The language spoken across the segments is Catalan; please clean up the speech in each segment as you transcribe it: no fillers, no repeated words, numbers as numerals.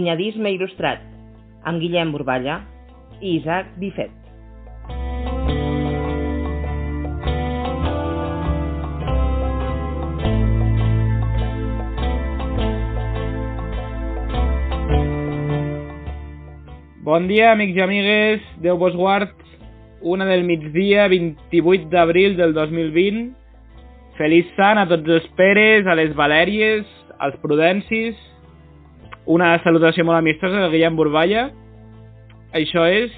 Cunyadisme il·lustrat, amb Guillem Burballa i Isaac Bifet. Bon dia, amics i amigues, Déu vos guard, una del migdia, 28 d'abril del 2020. Feliç sant a tots els Peres, a les Valèries, als Prudencis. Una salutació molt amistosa de Guillem Burballa. Això és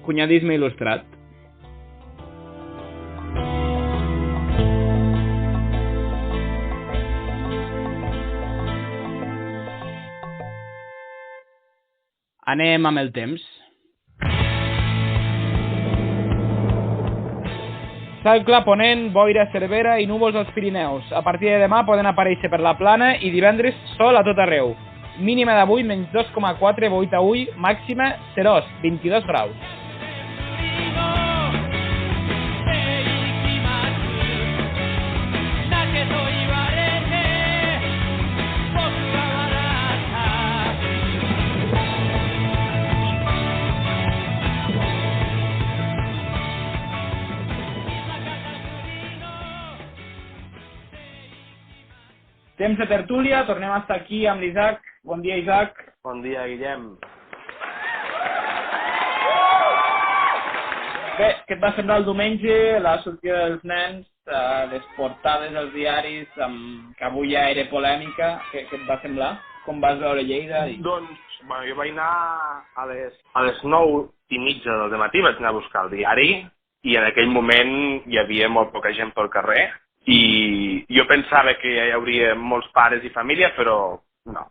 Cunyadisme il·lustrat. Anem amb el temps. Cel clar ponent, boira a Cervera i núvols als Pirineus. A partir de demà poden aparèixer per la plana i divendres sol a tot arreu. Mínima d'avui, menys 2,4, boita avui, màxima serós, 22 graus. Temps de tertúlia, tornem a estar aquí amb l'Isaac. Bon dia, Isaac. Bon dia, Guillem. Bé, què et va semblar el diumenge, la sortida dels nens, les portades dels diaris, que avui ja era polèmica? Què et va semblar? Com vas veure Lleida? Doncs, bueno, jo vaig anar a les 9:30 del matí, vaig anar a buscar el diari i en aquell moment hi havia molt poca gent pel carrer i jo pensava que hi hauria molts pares i família, però no.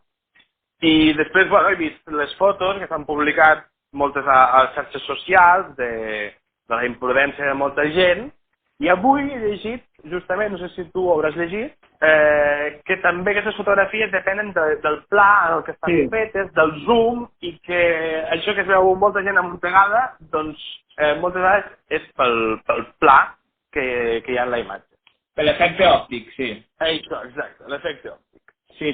I després, bueno, he vist les fotos que s'han publicat moltes a les xarxes socials de la imprudència de molta gent i avui he llegit, justament, no sé si tu ho hauràs llegit, que també aquestes fotografies depenen del pla en el que estan fetes, del zoom, i que això que es veu molta gent amuntegada, doncs moltes vegades és pel pla que hi ha en la imatge. Per l'efecte òptic, sí. Això, exacte, l'efecte òptic. Sí.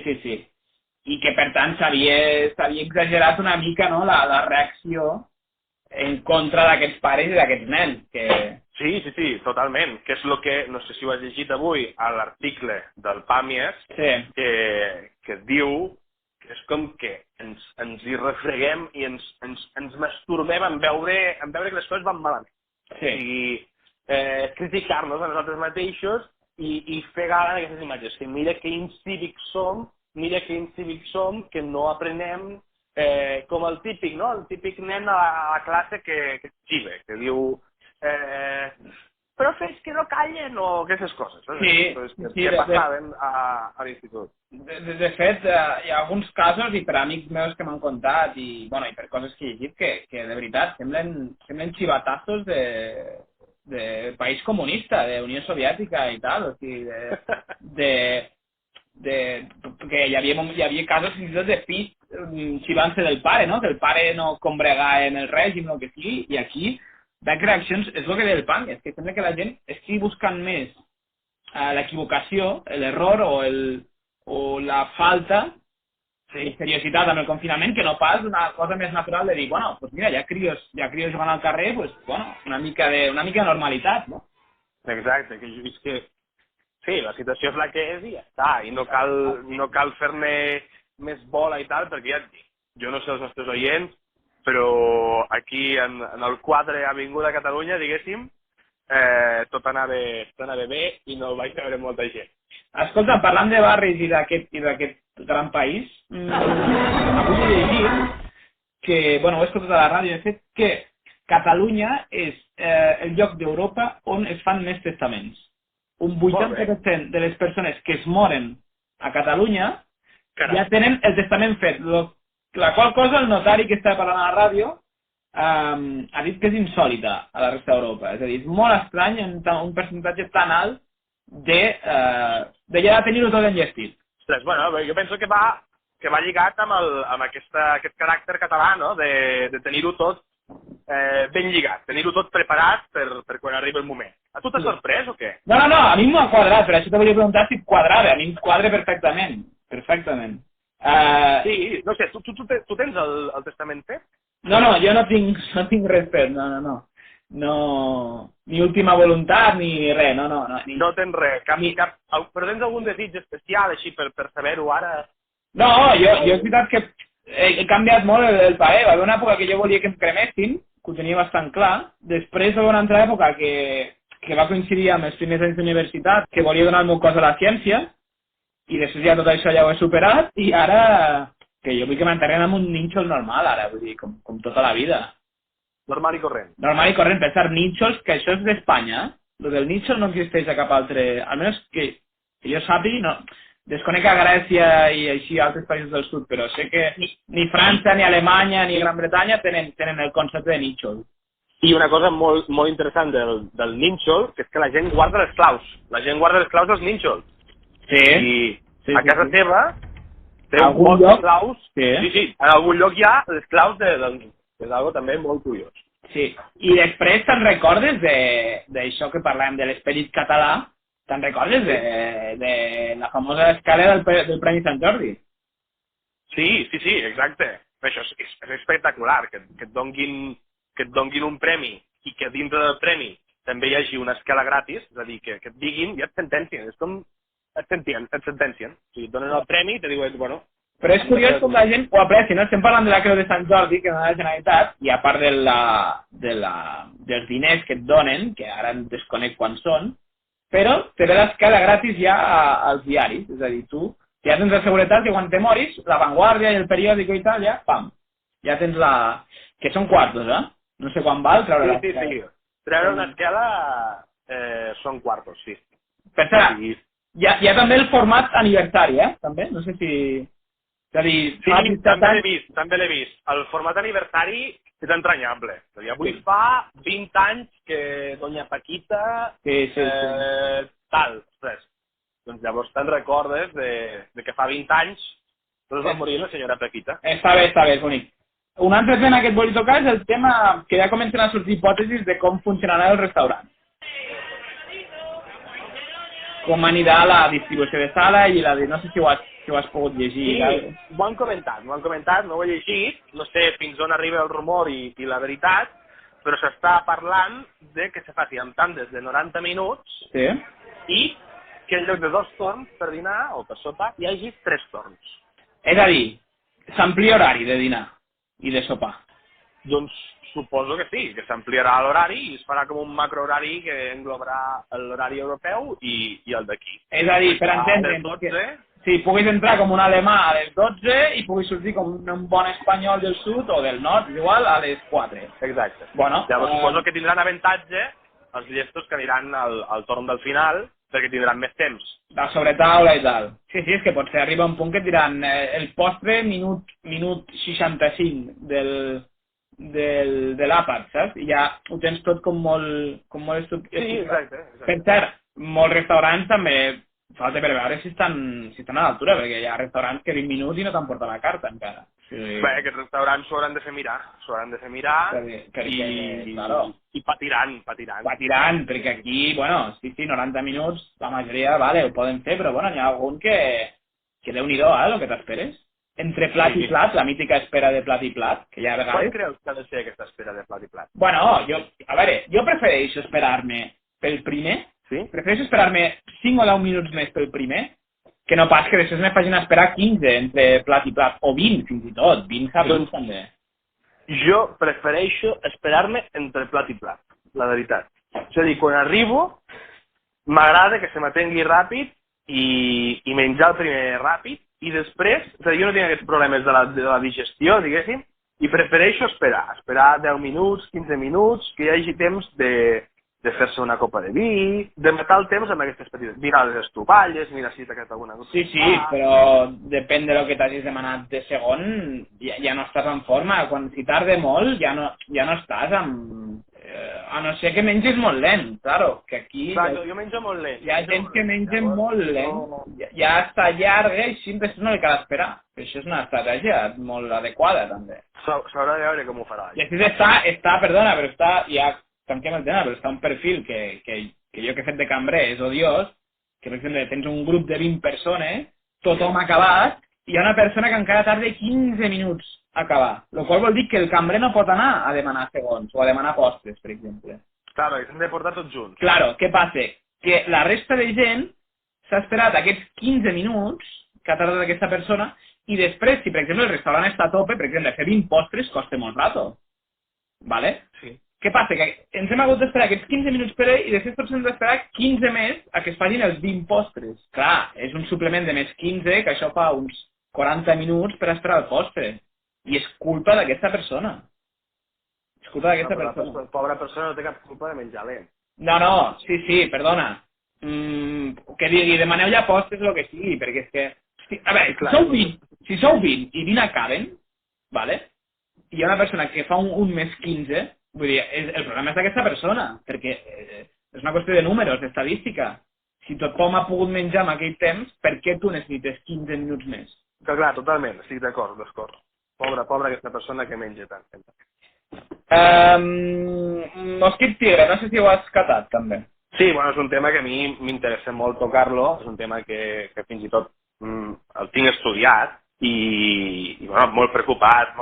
I que, per tant, s'havia exagerat una mica, no?, la reacció en contra d'aquests pares i d'aquests nens. Sí, totalment. Que és el que, no sé si ho has llegit avui, a l'article del Pàmies, que diu que és com que ens hi refreguem i ens masturbem en veure que les coses van malament. Sí. I criticar-nos a nosaltres mateixos i fer gala d'aquestes imatges. Que mira que incívics som, que no aprenem com el típic, no? El típic nen a la classe que xiva, que diu profes que no callen o aquestes coses. Que passaven a l'institut. De fet, hi ha alguns casos, i per amics meus que m'han contat, i per coses que he llegit, que de veritat semblen xivatazos de país comunista, de Unió Soviètica i tal, o sigui, que hi havia casos fins i tot de fills xivant-se del pare, no? Que el pare no combregava en el règim, el que sigui, i aquí veig reaccions, és el que deia el Pam, és que sembla que la gent estigui buscant més l'equivocació, l'error o la falta de seriositat amb el confinament que no pas una cosa més natural de dir, bueno, doncs mira, hi ha crios jugant al carrer, doncs, bueno, una mica de normalitat, no? Exacte, que és que sí, la situació és la que és i ja està, i no cal fer-ne més bola i tal, perquè ja et dic, jo no sé els nostres oients, però aquí en el quadre Avinguda Catalunya, diguéssim, tot anava bé i no vaig veure molta gent. Escolta, parlant de barris i d'aquest gran país, avui he llegit que, bueno, ho he escoltat a la ràdio, he fet que Catalunya és el lloc d'Europa on es fan més testaments. Un 80% de les persones que es moren a Catalunya ja tenen el testament fet, la qual cosa el notari que està parlant a la ràdio ha dit que és insòlita a la resta d'Europa. És a dir, és molt estrany un percentatge tan alt de ja tenir-ho tot enllestit. Ostres, bueno, jo penso que va lligat amb aquest caràcter català, no?, de tenir-ho tot ben lligat, tenir-ho tot preparat per quan arribi el moment. A tu t'ha sorprès o què? No, a mi m'ha quadrat, per això te volia preguntar si et quadrava. A mi em quadra perfectament. Sí, no sé, tu tens el testament fet? No, jo no tinc res fet, no. No, ni última voluntat, ni res, no. No tens res, però tens algun desig especial així per saber-ho ara? No, jo és veritat que he canviat molt el parer. Va haver una època que jo volia que em cremessin, que ho tenia bastant clar. Després va haver una altra època que va coincidir amb els primers anys d'universitat, que volia donar el meu cos a la ciència, i després ja tot això ja ho he superat, i ara que jo vull que m'enterren amb un nínxol normal, ara, vull dir, com tota la vida. Normal i corrent. Normal i corrent, pensar nínxols, que això és d'Espanya, lo del nínxol no existeix a cap altre, almenys que jo sàpiga, no. Desconec a Grècia i així altres països del sud, però sé que ni França, ni Alemanya, ni Gran Bretanya tenen el concepte de nínxol. I una cosa molt interessant del nínxol, que és que la gent guarda les claus. La gent guarda les claus dels nínxols. Sí. I a casa teva té algun moltes claus. Sí, en algun lloc hi ha les claus del nínxol. És algo també molt curiós. Sí, i després te'n recordes d'això que parlàvem de l'esperit català? Te'n recordes de la famosa escala del Premi Sant Jordi? Sí, exacte. Això és espectacular, que et donguin un premi i que dintre del premi també hi hagi una escala gratis, és a dir, que et diguin i et sentencien. És com et sentencien. O sigui, et donen el premi i te diuen, bueno... Però és curiós com la gent ho aprecia, no? Estem parlant de la Creu de Sant Jordi, que dona la Generalitat, i a part dels diners que et donen, que ara en desconec quants són, però te ve l'escala gratis ja als diaris, és a dir, tu ja tens la seguretat que quan te moris, La Vanguardia i El Periódico i tal, ja, pam, ja tens la... que són quartos, No sé quan val treure l'escala. Sí. Treure una escala són quartos, sí. Per cert, hi ha també el format aniversari, també, no sé si... És a dir, sí, també l'he vist. El format aniversari és entranyable. És a dir, avui fa 20 anys que Doña Paquita... Sí. Tal, ostres. Doncs llavors te'n recordes de que fa 20 anys va morir la senyora Paquita. Està bé, és bonic. Un altre tema que et volia tocar és el tema que ja comencen a sortir hipòtesis de com funcionarà el restaurant. Com anirà la distribució de sala i la de... No sé si ho has pogut llegir. Sí, m'ho han comentat, no ho he llegit, no sé fins on arriba el rumor i la veritat, però s'està parlant de que se faci amb tandes de 90 minuts i que en lloc de 2 torns per dinar o per sopar hi hagi 3 torns. És a dir, s'amplia horari de dinar i de sopar. Doncs suposo que sí, que s'ampliarà l'horari i es farà com un macrohorari que englobarà l'horari europeu i el d'aquí. És a dir, per entendre... Sí, puguis entrar com un alemà a les 12 i puguis sortir com un bon espanyol del sud o del nord, igual, a les 4. Exacte. Bueno, llavors suposo que tindran avantatge els llestos que aniran al torn del final perquè tindran més temps. La sobretaula i tal. Sí, és que potser arriba un punt que et diran el postre minut 65 de l'àpat, saps? I ja ho tens tot com molt estructurat. Sí, exacte. Per cert, molts restaurants també falta per veure si estan a l'altura, perquè hi ha restaurants que 20 minuts i no t'han portat la carta encara. Sí. Bé, aquests restaurants s'ho hauran de fer mirar, i patiran. Patiran, perquè aquí, bueno, sí, 90 minuts, la majoria, vale, ho poden fer, però bueno, n'hi ha algun que Déu-n'hi-do, el que t'esperes. Entre plat i plat, la mítica espera de plat i plat, que hi ha vegades... Quan creus que ha de ser aquesta espera de plat i plat? Bueno, jo prefereixo esperar-me pel primer. Sí? Prefereixo esperar-me 5 o 10 minuts més pel primer, que no pas que després me facin esperar 15 entre plat i plat, o 20 fins i tot, 20 doncs, també. Jo prefereixo esperar-me entre plat i plat, la veritat. És a dir, quan arribo, m'agrada que se m'atengui ràpid i menjar el primer ràpid, i després, és a dir, jo no tinc aquests problemes de la digestió, diguéssim, i prefereixo esperar 10 minuts, 15 minuts, que hi hagi temps de fer-se una copa de vi, de matar el temps amb aquestes petites... Mirar les estovalles, mirar si t'ha quedat alguna cosa. Sí, però depèn de lo que t'hagis demanat de segon, ja no estàs en forma. Si tarda molt, ja no estàs amb... A no ser que menges molt lent, claro, que aquí... Clar, jo menjo molt lent. Hi ha gent que menja molt lent, ja està llarga i sempre no li cal esperar. Això és una estratègia molt adequada, també. S'haurà de veure com ho farà. I després està, ja tanquem el tema, però està un perfil que jo que he fet de cambrer és odiós, que per exemple tens un grup de 20 persones, tothom acabat, hi ha una persona que encara tarda 15 minuts a acabar, el qual vol dir que el cambrer no pot anar a demanar segons o a demanar postres, per exemple. Claro, que s'han de portar tots junts. Claro, què passa? Que la resta de gent s'ha esperat aquests 15 minuts que ha tardat aquesta persona i després, si per exemple el restaurant està a tope, per exemple, fer 20 postres costa molt rato. ¿Vale? Sí. Què passa? Que ens hem hagut d'esperar aquests 15 minuts per ell i després tots hem d'esperar 15 més a que es facin els 20 postres. Clar, és un suplement de més 15, que això fa uns 40 minuts per esperar el postre. I és culpa d'aquesta persona. És culpa d'aquesta persona. La pobra persona no té cap culpa de menjar lent. No, sí, perdona. Que digui, demaneu ja postres o el que sigui, perquè és que... A veure, si sou 20 i 20 acaben, ¿vale? I hi ha una persona que fa un més 15, vull dir, el problema és d'aquesta persona, perquè és una qüestió de números, d'estadística. Si tothom ha pogut menjar en aquell temps, per què tu necessites 15 minuts més? Clar, totalment, estic d'acord. Pobra aquesta persona que menja tant. Mosquit tigre, no sé si ho has catat, també. Sí, bueno, és un tema que a mi m'interessa molt tocar-lo, és un tema que fins i tot el tinc estudiat i bueno, molt preocupat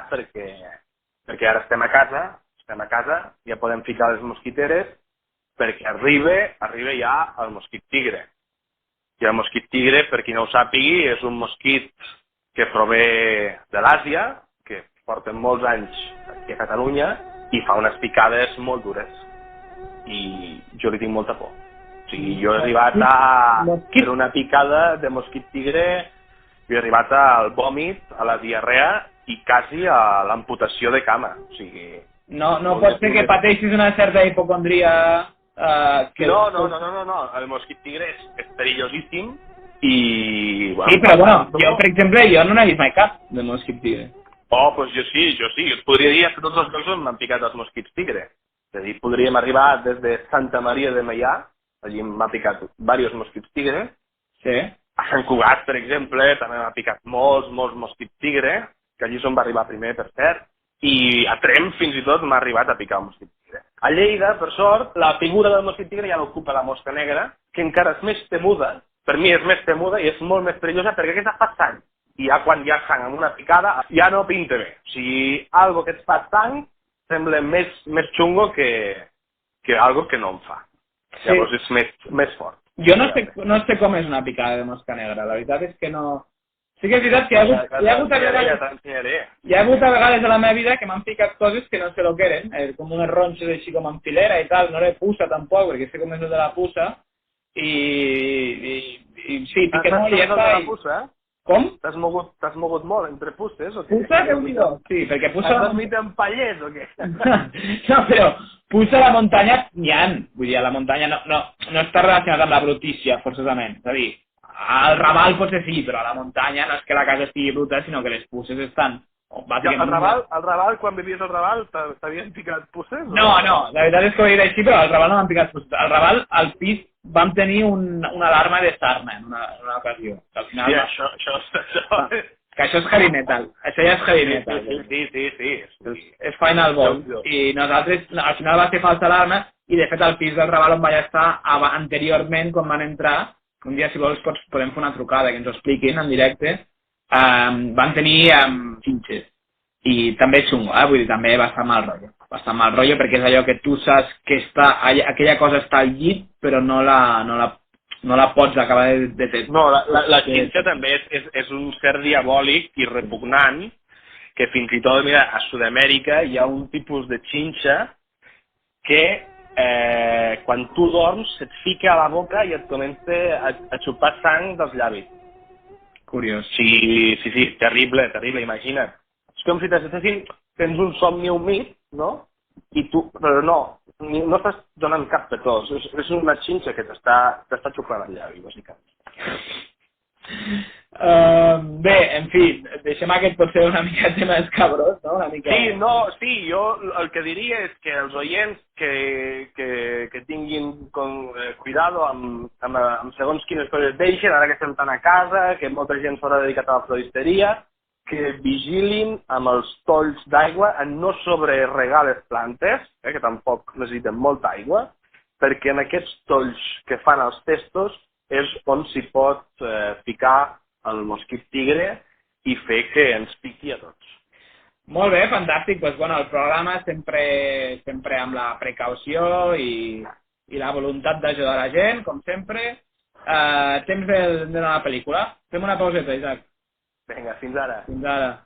perquè ara estem a casa, ja podem ficar les mosquiteres perquè arriba ja el mosquit tigre. I el mosquit tigre, per qui no ho sàpigui, és un mosquit que prové de l'Àsia, que porten molts anys aquí a Catalunya i fa unes picades molt dures. I jo li tinc molta por. O sigui, jo he arribat per una picada de mosquit tigre, jo he arribat al vòmit, a la diarrea i quasi a l'amputació de cama. O sigui... No pot ser que pateixis una certa hipocondria... No. El mosquit tigre és perillosíssim i... Bueno, sí, però bueno, jo, per exemple, no n'he vist mai cap de mosquit tigre. Pues jo sí. Jo et podria dir que tots els llocs on m'han picat els mosquits tigre. És a dir, podríem arribar des de Santa Maria de Meià, allí m'ha picat diversos mosquits tigre. Sí. A Sant Cugat, per exemple, també m'ha picat molts mosquits tigre, que allí on va arribar primer, per cert. I a Tremp, fins i tot, m'ha arribat a picar un mosquit tigre. A Lleida, per sort, la figura del mosquit tigre ja l'ocupa la mosca negra, que encara és més temuda, per mi és més temuda i és molt més perillosa perquè aquesta fa sang. I ja quan hi ha sang en una picada, ja no pinta bé. O sigui, algo que et fa sang sembla més xungo que algo que no em fa. Sí. Llavors és més fort. Jo no sé com és una picada de mosca negra, la veritat és que no... Sí que és veritat que hi ha hagut a vegades a la meva vida que m'han picat coses que no sé el que eren, com unes ronxes així com en filera i tal, no era puça tampoc, perquè sé com és el de la puça, i sí, piquet molt i ja està. Puça? Com? T'has mogut molt entre pusses o què? Puça, Déu-n'hi-do? Sí, perquè puça... Has dormit en pallers o què? No, però puça a la muntanya n'hi ha, vull dir, a la muntanya no està relacionat amb la brutícia, forçosament, és a dir, al Raval potser sí, però a la muntanya no és que la casa estigui bruta, sinó que les pusses estan... Al Raval, quan vivies al Raval, t'havien picat pusses? No, la veritat és que ho he dit així, però al Raval no m'han picat pusses. Al Raval, al pis, vam tenir una alarma de sarna en una ocasió. Al final, sí, això... Que això és heavy metal. Això ja és heavy metal. Sí. És Final Boss. I nosaltres, al final va ser falsa alarma, i de fet al pis del Raval on vaig estar anteriorment, quan van entrar, un dia si vols podem fer una trucada que ens ho expliquin en directe, van tenir xinxes i també xungo, vull dir, també bastant mal rotllo perquè és allò que tu saps que aquella cosa està al llit però no la pots acabar de... No, la xinxa també és un ser diabòlic i repugnant que fins i tot, mira, a Sud-amèrica hi ha un tipus de xinxa que quan tu dorms se't fica a la boca i et comença a xupar sang dels llavis. Curiós. Sí, terrible, imagina't. És com si tens un somni humit, no? I tu, però no estàs donant cap petó, és una xinxa que t'està xupant el llavi, bàsicament. Bé, en fi, deixem aquest potser una mica tema escabrós, no? Sí, jo el que diria és que els oients que tinguin cuidado amb segons quines coses deixen, ara que estem tan a casa, que molta gent s'haurà dedicat a la floristeria, que vigilin amb els tolls d'aigua en no sobreregar les plantes, que tampoc necessiten molta aigua, perquè en aquests tolls que fan els testos és on s'hi pot ficar el mosquit tigre i fer que ens piqui a tots. Molt bé, fantàstic. Pues, bueno, el programa sempre amb la precaució i la voluntat d'ajudar la gent, com sempre. Temps de la pel·lícula. Fem una pauseta, Isaac. Vinga, fins ara. Fins ara.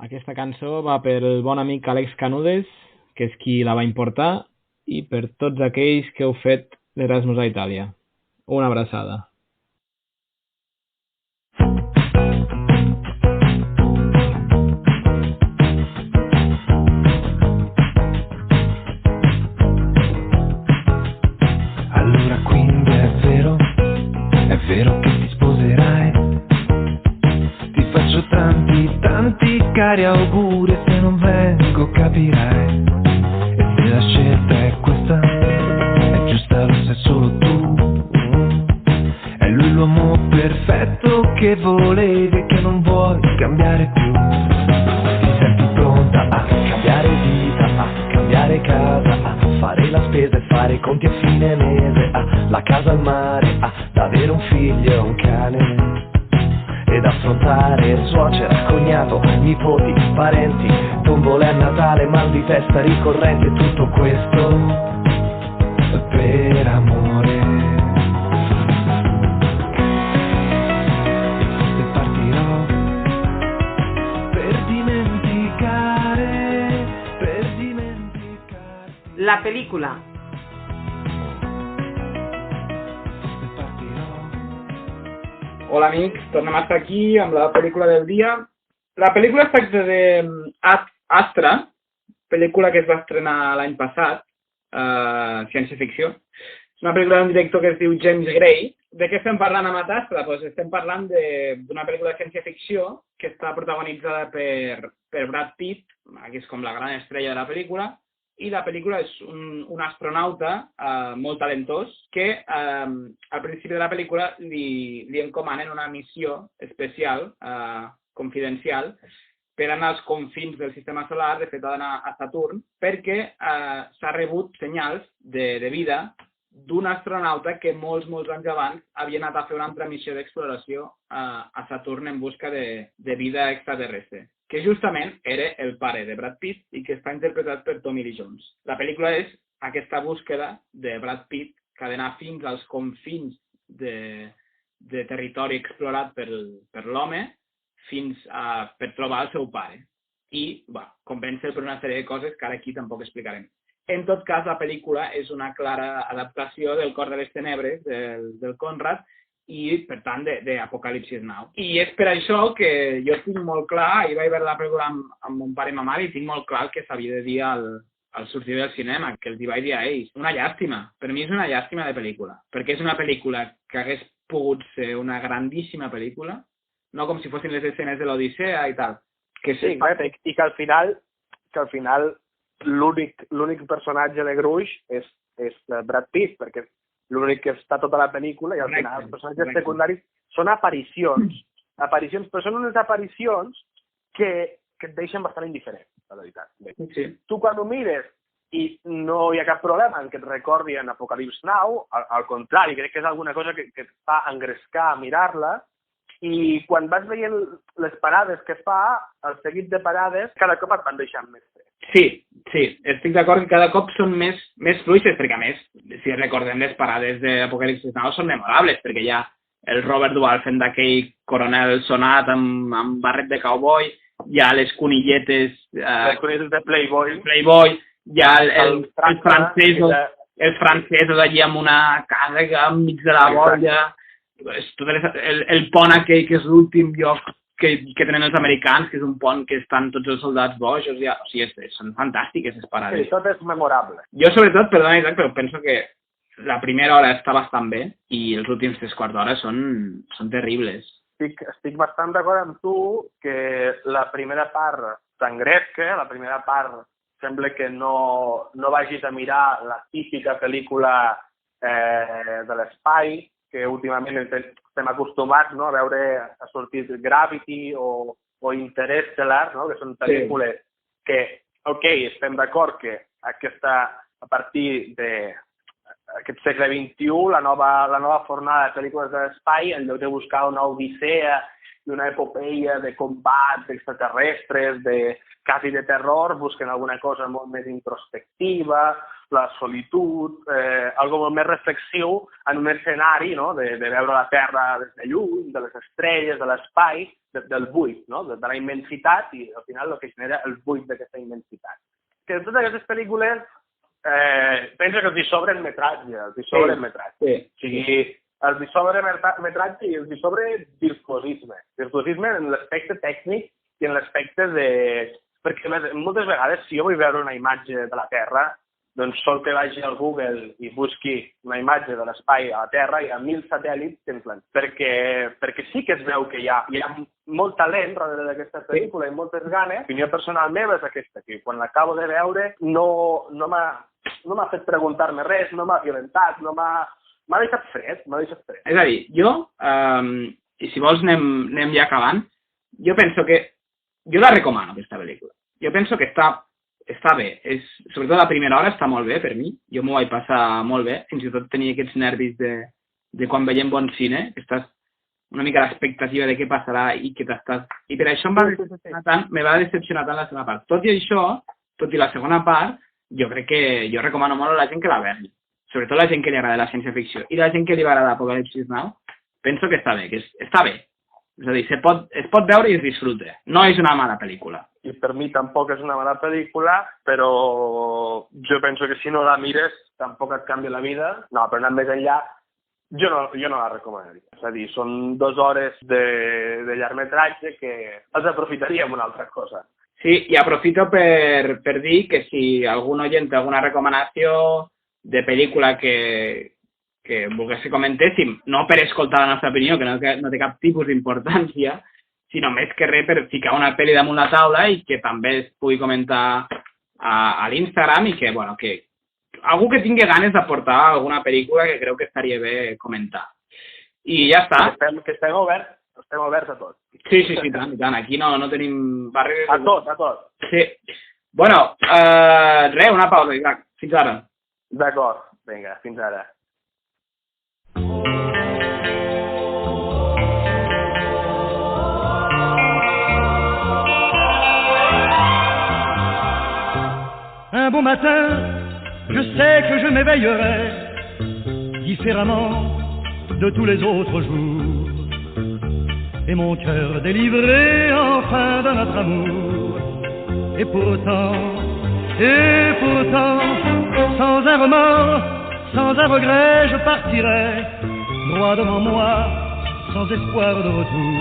Aquesta cançó va per el bon amic Àlex Canudes, que és qui la va importar, i per tots aquells que heu fet l'Erasmus a Itàlia. Una abraçada. Allora quindi è vero che ti sposerai. Ti faccio tanti cari auguri, se non vengo capirai. E se la scelta è questa, è giusta, lo sai solo tu. È lui l'uomo perfetto che volevi e che non vuoi cambiare più. Ti senti pronta a cambiare vita, a cambiare casa, a fare la spesa e fare i conti a fine mese, la casa al mare, ad avere un figlio e un cane, ed affrontare suocera, cognato, nipoti, parenti, tombole a Natale, mal di testa ricorrente, tutto questo per amore. E partirò per dimenticare. La pel·lícula. Hola amics, tornem a estar aquí amb la pel·lícula del dia. La pel·lícula es tracta de Astra, pel·lícula que es va estrenar l'any passat, ciència-ficció. És una pel·lícula d'un director que es diu James Gray. De què estem parlant amb Astra? Pues estem parlant d'una pel·lícula de ciència-ficció que està protagonitzada per Brad Pitt, que és com la gran estrella de la pel·lícula, i la pel·lícula és un astronauta molt talentós que al principi de la pel·lícula li encomanen una missió especial, confidencial, per anar als confins del sistema solar, de fet ha d'anar a Saturn, perquè s'ha rebut senyals de vida d'un astronauta que molts anys abans havia anat a fer una altra missió d'exploració a Saturn en busca de vida extraterrestre, que justament era el pare de Brad Pitt i que està interpretat per Tommy Lee Jones. La pel·lícula és aquesta búsqueda de Brad Pitt que ha d'anar fins als confins de territori explorat per l'home per trobar el seu pare i convèncer per una sèrie de coses que ara aquí tampoc explicarem. En tot cas, la pel·lícula és una clara adaptació del Cor de les Tenebres, del Conrad, i, per tant, d'Apocalipsis Now. I és per això que jo tinc molt clar, ahir vaig veure la pel·lícula amb mon pare i ma mare, i tinc molt clar el que s'havia de dir al sortir del cinema, que els hi vaig dir a ells. Una llàstima. Per mi és una llàstima de pel·lícula, perquè és una pel·lícula que hagués pogut ser una grandíssima pel·lícula, no com si fossin les escenes de l'Odissea i tal. Que sí, i que al final l'únic personatge de Gruix és Brad Pitt, perquè l'únic que està tota la pel·lícula i al final els personatges secundaris són aparicions, però són unes aparicions que et deixen bastant indiferent, la veritat. Sí. Tu quan ho mires i no hi ha cap problema en que et recordi en Apocalypse Now, al contrari, crec que és alguna cosa que et fa engrescar a mirar-la, i quan vas veient les parades que fa, el seguit de parades, cada cop et van deixant més fred. Sí, estic d'acord que cada cop són més fluixes, perquè a més, si recordem les parades d'Apocalipsis Now són memorables, perquè hi ha el Robert Duvall fent d'aquell coronel sonat amb barret de cowboy, hi ha les conilletes... Les conilletes de Playboy, hi ha els francesos allí amb una casa enmig de la bolla... El pont aquell que és l'últim lloc que tenen els americans, que és un pont que estan tots els soldats bojos, o sigui, són fantàstiques les parades. Sí, tot és memorable. Jo sobretot, perdona Isaac, però penso que la primera hora està bastant bé i els últims 3/4 d'hora són terribles. Estic bastant d'acord amb tu que la primera part t'engresca, la primera part sembla que no vagis a mirar la típica pel·lícula de l'espai, que últimament estem acostumats a veure a sortir Gravity o Interstellar, que són pel·lícules que, ok, estem d'acord que a partir d'aquest segle XXI, la nova fornada de pel·lícules de l'espai, en lloc de buscar una odissea i una epopeia de combats extraterrestres, quasi de terror, busquen alguna cosa molt més introspectiva, la solitud, algo molt més reflexiu en un escenari, no? de veure la Terra des de lluny, de les estrelles, de l'espai, del buit, no? de la immensitat, i al final el que genera el buit d'aquesta immensitat. Que en totes aquestes pel·lícules penso que els hi sobren metratge, Sí. O sigui, els hi sobra metratge i els hi sobra virtuosisme. Virtuosisme en l'aspecte tècnic i en l'aspecte de... Perquè moltes vegades, si jo vull veure una imatge de la Terra, doncs sol que vagi al Google i busqui una imatge de l'espai a la Terra i hi ha 1.000 satèl·lits que ens l'han. Perquè sí que es veu que hi ha molt talent darrere d'aquesta pel·lícula i moltes ganes. L'opinió personal meva és aquesta, que quan l'acabo de veure no m'ha fet preguntar-me res, no m'ha violentat, m'ha deixat fred, És a dir, jo, i si vols anem ja acabant, jo penso que jo la recomano, aquesta pel·lícula. Jo penso que està bé. Sobretot la primera hora està molt bé per mi. Jo m'ho vaig passar molt bé. Fins i tot tenia aquests nervis de quan veiem bon cine, que estàs una mica l'expectativa de què passarà i que t'estàs... I per això me va decepcionar tant la segona part. Tot i això, tot i la segona part, jo crec que jo recomano molt a la gent que la vegi. Sobretot la gent que li agrada la ciència-ficció. I la gent que li va agradar Apocalipsis Now, penso que està bé, està bé. És a dir, es pot veure i es disfruta. No és una mala pel·lícula. I per mi tampoc és una mala pel·lícula, però jo penso que si no la mires tampoc et canvia la vida. No, però anant més enllà, jo no la recomanaria. És a dir, són 2 hores de llargmetratge que els aprofitaria en una altra cosa. Sí, i aprofito per dir que si algun oient té alguna recomanació de pel·lícula que volgués que comentéssim, no per escoltar la nostra opinió, que no té cap tipus d'importància, sinó més que res per ficar una pel·li damunt la taula i que també es pugui comentar a l'Instagram i que algú que tingui ganes d'aportar alguna pel·lícula que creu que estaria bé comentar. I ja està. Que estem oberts a tot. Sí, tant, i tant. Aquí no tenim barreres. A tot. Sí. Bueno, res, una pausa, Isaac. Fins ara. D'acord. Vinga, fins ara. Un bon matin, je sais que je m'éveillerai différemment de tous les autres jours. Et mon cœur délivré enfin de notre amour. Et pourtant, sans un remords, sans un regret, je partirai droit devant moi, sans espoir de retour.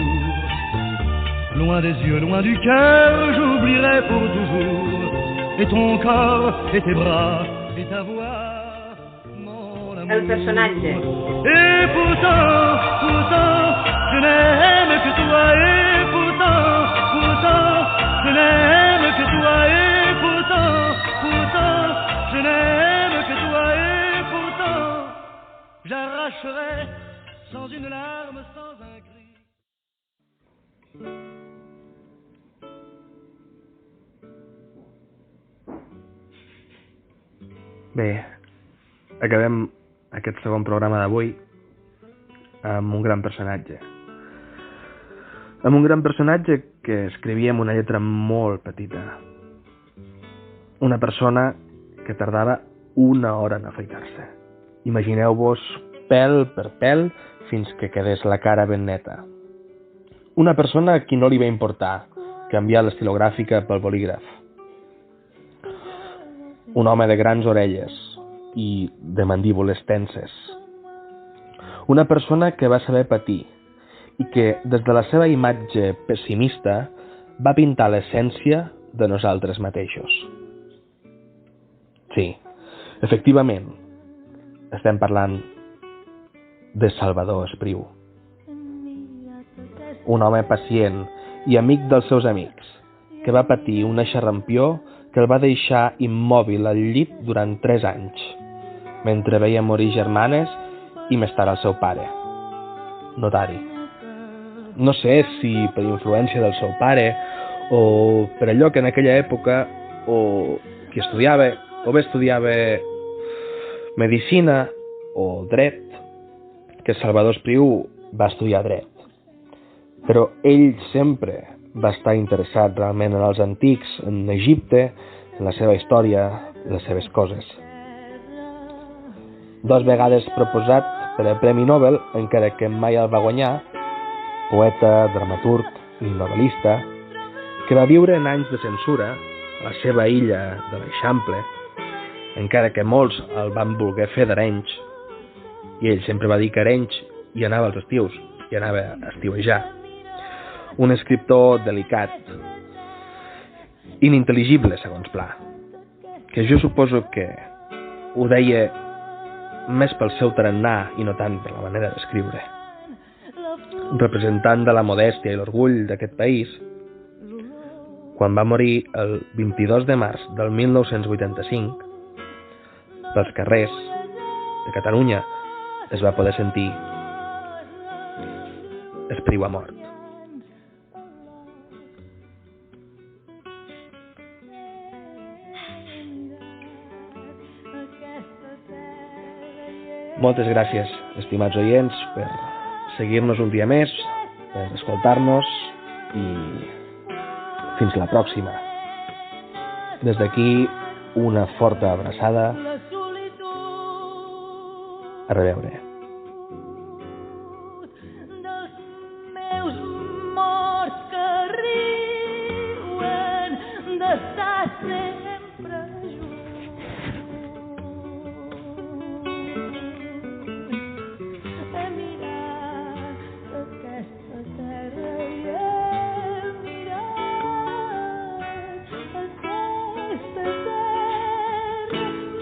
Loin des yeux, loin du cœur, j'oublierai pour toujours. Et ton corps, et tes bras, et ta voix, mon amour. El personatge. Et pourtant, je n'aime que toi. Et pourtant, je n'aime que toi. Et pourtant, je n'aime que toi. Et pourtant, j'arracherai sans une larme, sans un cri. Bé, acabem aquest segon programa d'avui amb un gran personatge. Amb un gran personatge que escrivia amb una lletra molt petita. Una persona que tardava 1 hora en afaitar-se. Imagineu-vos pèl per pèl fins que quedés la cara ben neta. Una persona a qui no li va importar canviar l'estilogràfica pel bolígraf. Un home de grans orelles i de mandíbules tenses. Una persona que va saber patir i que, des de la seva imatge pessimista, va pintar l'essència de nosaltres mateixos. Sí, efectivament, estem parlant de Salvador Espriu. Un home pacient i amic dels seus amics, que va patir una xarrampió que el va deixar immòbil al llit durant 3 anys, mentre veia morir germanes i més tard el seu pare, notari. No sé si per influència del seu pare o per allò que en aquella època o bé estudiava medicina o dret, que Salvador Espriu va estudiar dret. Però ell sempre va estar interessat realment en els antics, en Egipte, en la seva història, en les seves coses. 2 vegades proposat per al Premi Nobel, encara que mai el va guanyar, poeta, dramaturg i novel·lista, que va viure en anys de censura a la seva illa de l'Eixample, encara que molts el van voler fer d'Arenys, i ell sempre va dir que Arenys hi anava als estius, hi anava a estiuejar. Un escriptor delicat, inintel·ligible, segons Pla, que jo suposo que ho deia més pel seu tarannà i no tant per la manera d'escriure. Representant de la modèstia i l'orgull d'aquest país, quan va morir el 22 de març del 1985, pels carrers de Catalunya es va poder sentir Espriu ha mort. Moltes gràcies, estimats oients, per seguir-nos un dia més, per escoltar-nos i fins la pròxima. Des d'aquí, una forta abraçada. A reveure. Dels meus morts que riuen d'estar sempre junts. He mirat aquesta terra i he mirat aquesta terra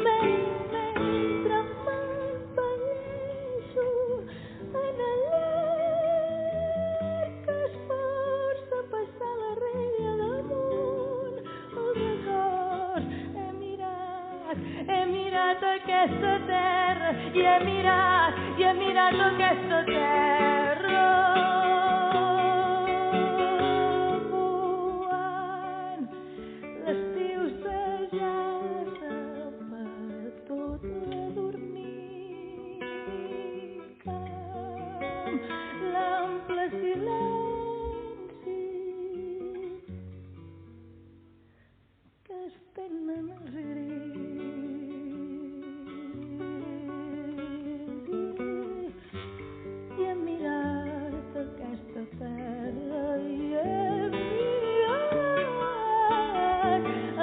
mentre m'embelleixo en el llarg que es força a passar la rella damunt els records. He mirat aquesta terra i he mirat aquesta terra quan l'estiu s'ajaça per tot adormit amb l'ample silenci que espenen els grills. I he mirat aquesta terra i he mirat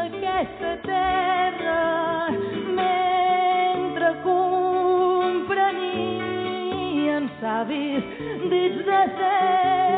aquesta terra mentre comprenien savis dits de ser